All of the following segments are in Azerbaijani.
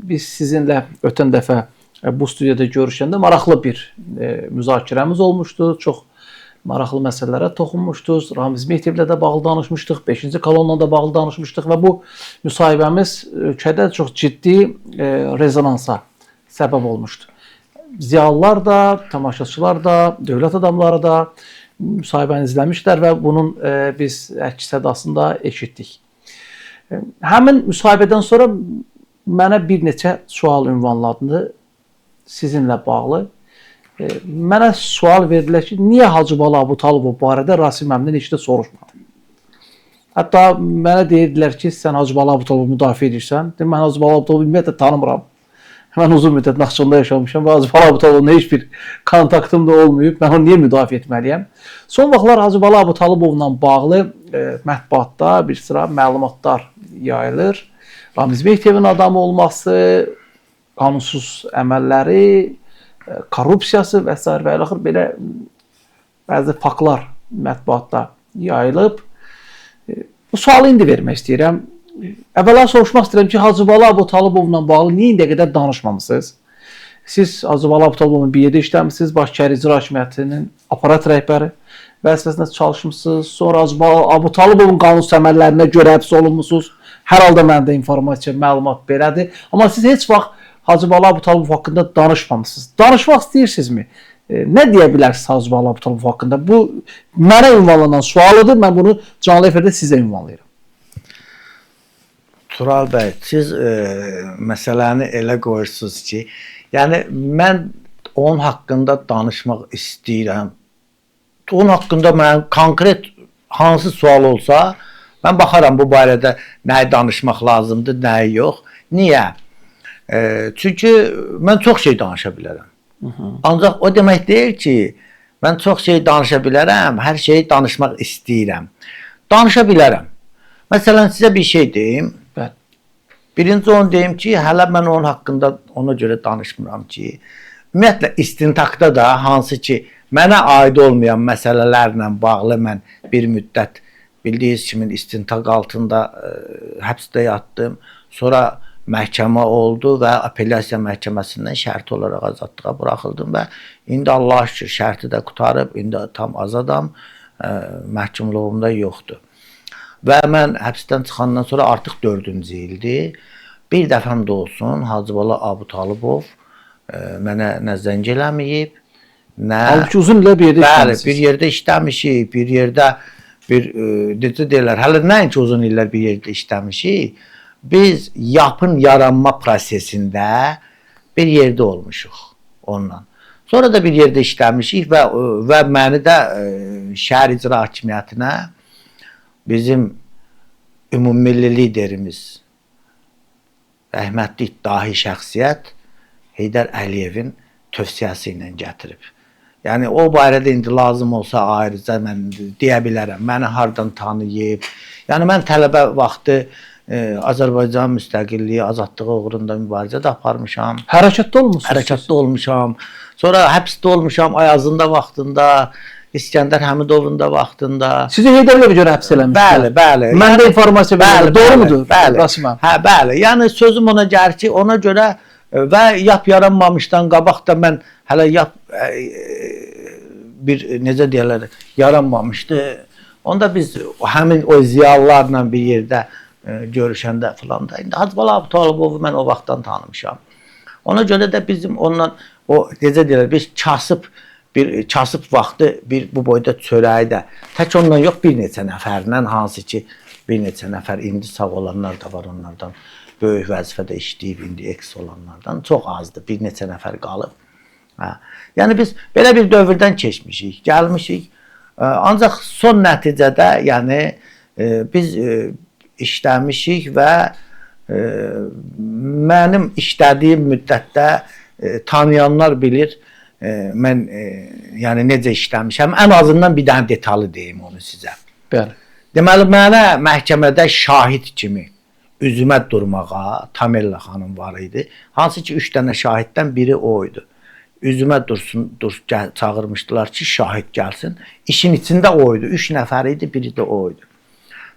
biz sizinlə ötən dəfə bu studiyada görüşəndə maraqlı bir müzakirəmiz olmuşdu. Çox maraqlı məsələlərə toxunmuşdunuz. Ramiz Mehtevlə də bağlı danışmışdıq, 5-ci kolonla da bağlı danışmışdıq və bu müsahibəmiz ölkədə çox ciddi rezonansa səbəb olmuşdu. Ziyalılar da, tamaşaçılar da, dövlət adamları da müsahibəni izləmişlər və bunun biz əks sədasında eşitdik. Həmin müsahibədən sonra mənə bir neçə sual ünvanladı sizinlə bağlı. Mənə sual verdilər ki, niyə Hacı Bala Abutalov barədə Rasim əmdən heç də soruşmadı? Hətta mənə deyirdilər ki, sən Hacı Bala Abutalovu müdafiə edirsən. Mən Hacı Bala Abutalovu ümumiyyətlə tanımıram. Mən uzun müddət Naxçıvanda yaşamışam və Hacı Bala Abutalovla heç bir kontaktım da olmayıb. Mən onu niyə müdafiə etməliyəm? Son vaxtlar Hacı Bala Abutalovla bağlı mətbuatda bir sıra məlumatlar yayılır. Ramiz Mehtevin adamı olması, qanunsuz əməlləri, korrupsiyası və s. və axır belə bəzi faktlar mətbuatda yayılıb. Bu sualı indi vermək istəyirəm. Əvvəla soruşmaq istəyirəm ki, Hacı Bala Abutalovla bağlı niyə indiyə qədər danışmamısınız? Siz Hacı Bala Abutalovla bir yerdə işləmişsiniz, Baş Şəhər İcra Hakimiyyətinin aparat rəhbəri vəzifəsində çalışmısınız. Sonra Hacı Bala Abutalovun qanunsuz əməllərinə görə həbs olunmusunuz. Hər halda məndə informasiya, məlumat belədir. Amma siz heç vaxt Hacı Bala Abutalov haqqında danışmamısınız. Danışmaq istəyirsinizmi? Nə deyə bilərsiniz Hacı Bala Abutalov haqqında? Bu mənə ünvanlanan sualıdır. Mən bunu canlı efirdə sizə ünvanlayıram. Tural bəy, siz məsələni elə qoyursunuz ki, yəni mən onun haqqında danışmaq istəyirəm. Onun haqqında mən konkret hansı sual olsa, mən baxaram bu barədə nəyi danışmaq lazımdır, nəyi yox. Niyə? Çünki mən çox şey danışa bilərəm. Ancaq o demək deyil ki, mən çox şey danışa bilərəm, hər şeyi danışmaq istəyirəm. Danışa bilərəm. Məsələn, sizə bir şey deyim. Birinci onu deyim ki, hələ mən onun haqqında ona görə danışmıram ki, ümumiyyətlə istintaqda da hansı ki, mənə aid olmayan məsələlərlə bağlı mən bir müddət bildiyiniz kimi istintaq altında həbsdə yatdım. Sonra məhkəmə oldu və apellyasiya məhkəməsindən şərti olaraq azadlığa buraxıldım və indi Allah'a şükür şərti də qutarıb, indi tam azadam, məhkumluğumda yoxdur. Və mən həbsdən çıxandan sonra artıq 4-cü ildir. Bir dəfəm də olsun Hacı Bala Abutalov mənə nə zəng eləməyib, nə... Halbuki uzun illər bir yerdə işləmişsiniz. Bəli, bir yerdə işləmişik, bir yerdə necə deyirlər, hələ nəinki uzun illər bir yerdə işləmişik, biz yapın yaranma prosesində bir yerdə olmuşuq onunla. Sonra da bir yerdə işləmişik və məni də şəhər icra hakimiyyətinə bizim ümumilli liderimiz, rəhmətli dahi şəxsiyyət Heydər Əliyevin tövsiyəsi ilə gətirib. Yəni, o barədə indi lazım olsa ayrıca mən deyə bilərəm. Məni hardan tanıyıb. Yəni, mən tələbə vaxtı Azərbaycan müstəqilliyi, azadlığı uğrunda mübarizə də aparmışam. Hərəkətdə olmuşsunuz? Hərəkətdə olmuşam. Sonra həbsdə olmuşam Ayazında vaxtında. İskəndər Həmidovun da vaxtında. Sizi Heydərlə görə həbs eləmişlər. Bəli, bəli. Məndə informasiya verir. Doğru mudur? Bəli. Rasim əmi? Hə, bəli. Yəni sözüm ona gəlir ki, ona görə və yap yaranmamışdan qabaq da mən hələ bir necə deyirlər, yaranmamışdı. Onda biz həmin o ziyalılarla bir yerdə görüşəndə filan da indi Hacı Bala Abutalovu mən o vaxtdan tanımışam. Ona görə də bizim ondan o necə deyirlər, biz kasıb vaxtı bu boyda çörəyi də tək ondan yox, bir neçə nəfərlə, hansı ki bir neçə nəfər indi sağ olanlar da var, onlardan böyük vəzifədə işləyib, indi eks olanlardan çox azdır, bir neçə nəfər qalıb. Yəni biz belə bir dövrdən keçmişik, gəlmişik, ancaq son nəticədə yəni biz işləmişik və mənim işlədiyim müddətdə tanıyanlar bilir, mən yəni necə işləmişəm, ən azından bir dənə detallı deyim onu sizə. Bəli. Deməli, mənə məhkəmədə şahid kimi üzümə durmağa Tamella xanım var idi. Hansı ki 3 dənə şahiddən biri o idi. Üzümə çağırmışdılar ki, şahid gəlsin. İşin içində o idi. 3 nəfər idi, biri də o idi.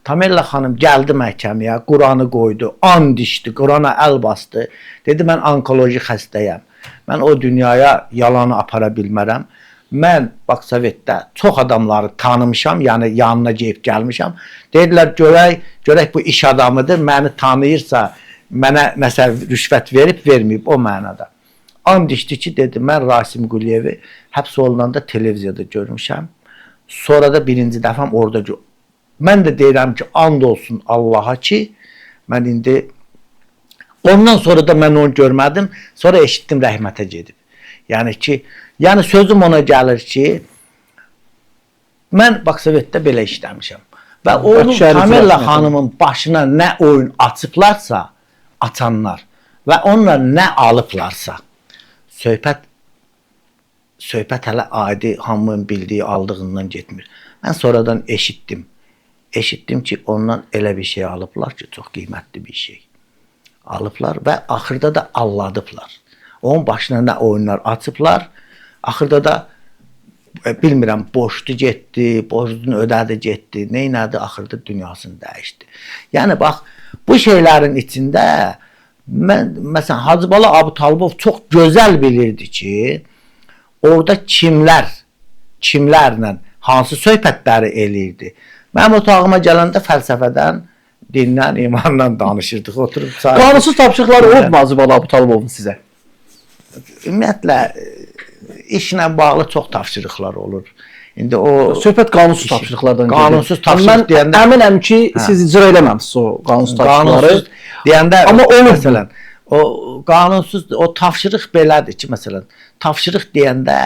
Tamella xanım gəldi məhkəməyə, Quranı qoydu, and içdi, Qurana əl bastı. Dedi, mən onkoloji xəstəyəm. Mən o dünyaya yalanı apara bilmərəm. Mən Baksovetdə çox adamları tanımışam, yəni yanına gəlib gəlmişəm. Dedilər, görək bu iş adamıdır, məni tanıyırsa, mənə nəsə rüşvət verib, verməyib o mənada. And içdi ki, dedi, mən Rasim Quliyevi həbs olunanda televiziyada görmüşəm. Sonra da birinci dəfəm orada görmüşəm. Mən də deyirəm ki, and olsun Allaha ki, mən indi ondan sonra da mən onu görmədim, sonra eşitdim rəhmətə gedib. Yəni sözüm ona gəlir ki, mən Baksovetdə belə işləmişəm. Və onun Tamella xanımın başına nə oyun açıblarsa, açanlar və onlar nə alıblarsa, söhbət hələ adi hamının bildiyi, aldığından getmir. Mən sonradan eşitdim ki, ondan elə bir şey alıblar ki, çox qiymətli bir şey. Alıblar və axırda da alladıblar. Onun başına nə oyunlar açıblar, axırda da bilmirəm, borçlu getdi, borcunu ödədi getdi, neynədi, axırda dünyasını dəyişdi. Yəni, bax, bu şeylərin içində məsələn, Hacı Bala Abutalibov çox gözəl bilirdi ki, orada kimlərlə hansı söhbətləri eləyirdi. Mənim otağıma gələndə fəlsəfədən, dindən, imandan danışırdıq. Oturub qanunsuz tapşırıqları olub mu Hacı Bala Abutalibovun sizə? Ümumiyyətlə, işlə bağlı çox tapşırıqlar olur. İndi o söhbət qanunsuz tapşırıqlardan gedir. Qanunsuz tapşırıq deyəndə əminəm ki, siz icra eləməmisiniz o qanunsuz tapşırıqları. Deyəndə amma məsələn, o qanunsuz o tapşırıq belədir ki, məsələn, tapşırıq deyəndə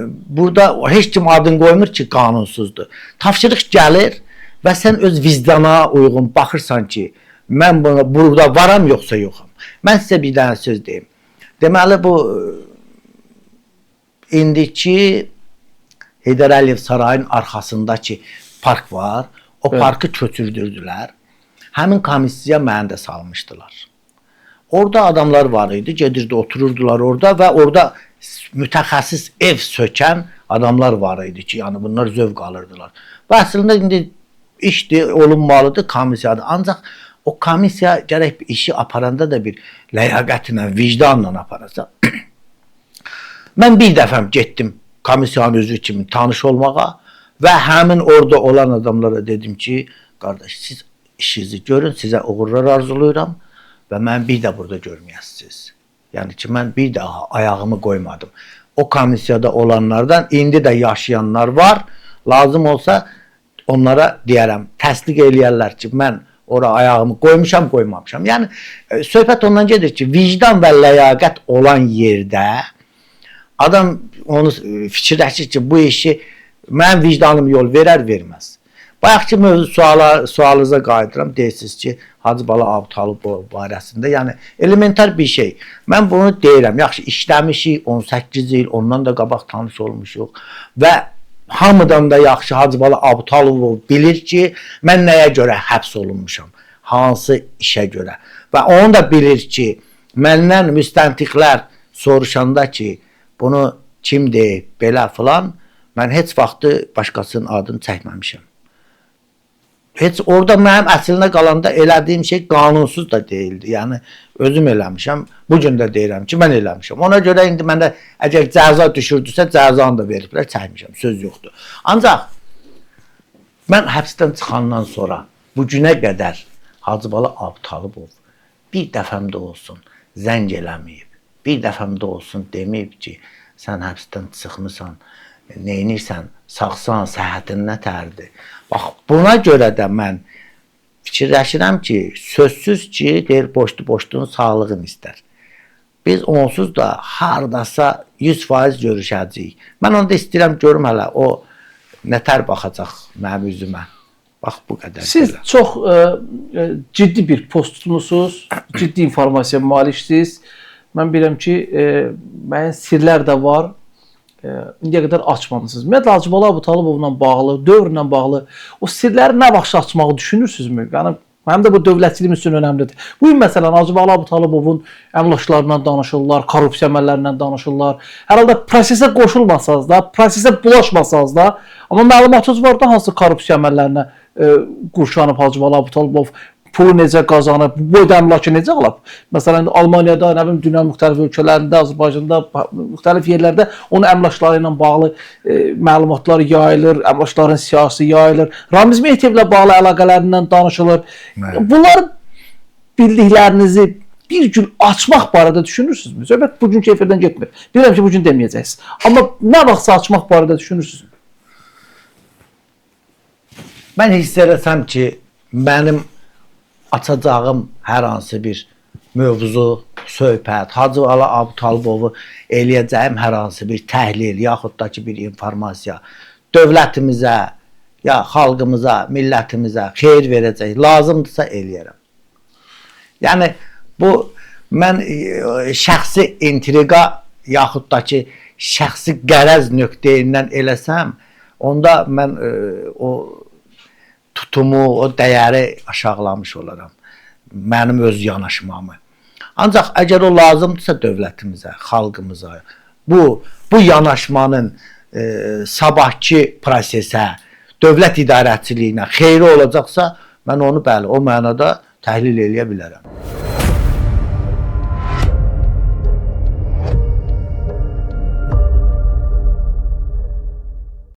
burada heç kim adını qoymur ki, qanunsuzdur. Tapşırıq gəlir və sən öz vicdana uyğun baxırsan ki, mən burada varam yoxsa yoxam. Mən sizə bir dənə söz deyim. Deməli, bu indiki Heydər Əliyev sarayının arxasındakı park var. O parkı köçürdürdülər. Həmin komissiya məni də salmışdılar. Orada adamlar var idi, gedirdi, otururdular orada və orada mütəxəssis ev sökən adamlar var idi ki, yəni bunlar zövq alırdılar. Və əslində indi işdir, olunmalıdır komissiyadır. Ancaq o komissiya gərək bir işi aparanda da bir ləyaqətlə, vicdanla aparasa. Mən bir dəfəm getdim komissiyanın üzvü kimi tanış olmağa və həmin orada olan adamlara dedim ki, qardaş, siz işinizi görün, sizə uğurlar arzulayıram və mən bir də burada görməyəsiniz. Yəni ki, mən bir daha ayağımı qoymadım. O komissiyada olanlardan indi də yaşayanlar var. Lazım olsa onlara deyərəm, təsdiq eləyərlər ki, mən ora ayağımı qoymuşam, qoymamışam. Yəni, söhbət ondan gedir ki, vicdan və ləyaqət olan yerdə adam onu fikirləşir ki, bu işi mənim vicdanım yol verər, verməz. Bayaqki sualınıza qayıdıram, deyirsiniz ki, Hacı Bala Abutalibov barəsində, yəni elementar bir şey. Mən bunu deyirəm, yaxşı işləmişik, 18 il, ondan da qabaq tanış olmuşuq və hamıdan da yaxşı Hacı Bala Abutalibov bilir ki, mən nəyə görə həbs olunmuşam, hansı işə görə və onu da bilir ki, məndən müstəntiqlər soruşanda ki, bunu kim deyib, belə filan, mən heç vaxtı başqasının adını çəkməmişəm. Heç orada mənim əslinə qalanda elədiyim şey qanunsuz da deyildi. Yəni, özüm eləmişəm, bugün də deyirəm ki, mən eləmişəm. Ona görə indi məndə əgər cəza düşürdüsə, cəzanı da veriblər, çəkmişəm, söz yoxdur. Ancaq, mən həbsdən çıxandan sonra, bu günə qədər Hacı Bala Abutalibov bir dəfəmdə olsun zəng eləməyib, bir dəfəmdə olsun deməyib ki, sən həbsdən çıxmısan, neynirsən, sağsan, səhətin nətərdir. Bax, buna görə də mən fikirləşirəm ki, sözsüz ki, deyir, boşluğun sağlığını istər. Biz onsuz da hardasa 100% görüşəcəyik. Mən onda istəyirəm, görüm hələ o nətər baxacaq mənim üzümə. Bax, bu qədər. Siz çox ciddi bir post tutmusunuz, ciddi informasiya maliksiniz. Mən bilirəm ki, mənim sirlər də var. İndiyə qədər açmamısınız. Ümumiyyətlə, Hacı Bala Abutalibovla bağlı, dövrlə bağlı o sirləri nə vaxt açmağı düşünürsünüzmü? Yəni, mənim də bu dövlətçiliyim üçün önəmlidir. Bugün məsələn, Hacı Bala Abutalibovun əmlaklarından danışırlar, korrupsiya əməllərindən danışırlar. Hər halda prosesə qoşulmasanız da, prosesə bulaşmasanız da, amma məlumatınız var da hansı korrupsiya əməllərinə Qurşanov, Hacıval Abutalbov pulu necə qazanıb, bu boyda əmlakı necə alıb? Məsələn, Almaniyada, nə bilim, dünya müxtəlif ölkələrində, Azərbaycanda, müxtəlif yerlərdə onun əmlakları ilə bağlı məlumatlar yayılır, əmlakların siyasi yayılır. Ramiz Mehdiyevlə bağlı əlaqələrindən danışılır. Bunlar bildiklərinizi bir gün açmaq barədə düşünürsünüzmü? Söhbət bugünkü efirdən getmir. Bilirəm ki, bugün deməyəcəksiniz. Amma nə vaxtsa açmaq barədə düşünürsünüzmü? Mən hiss etsəm ki, mənim açacağım hər hansı bir mövzu, söhbət, Hacıval Abutalbovu eləyəcəyim hər hansı bir təhlil, yaxud da ki, bir informasiya dövlətimizə, ya xalqımıza, millətimizə xeyir verəcək, lazımdırsa eləyərəm. Yəni, bu, mən şəxsi intriqa, yaxud da ki, şəxsi qərəz nöqteyindən eləsəm, onda mən o tutumu, o dəyəri aşağılamış olaram. Mənim öz yanaşmamı. Ancaq əgər o lazımdırsa dövlətimizə, xalqımıza, bu yanaşmanın sabahki prosesə, dövlət idarəçiliyinə xeyri olacaqsa, mən onu bəli, o mənada təhlil eləyə bilərəm.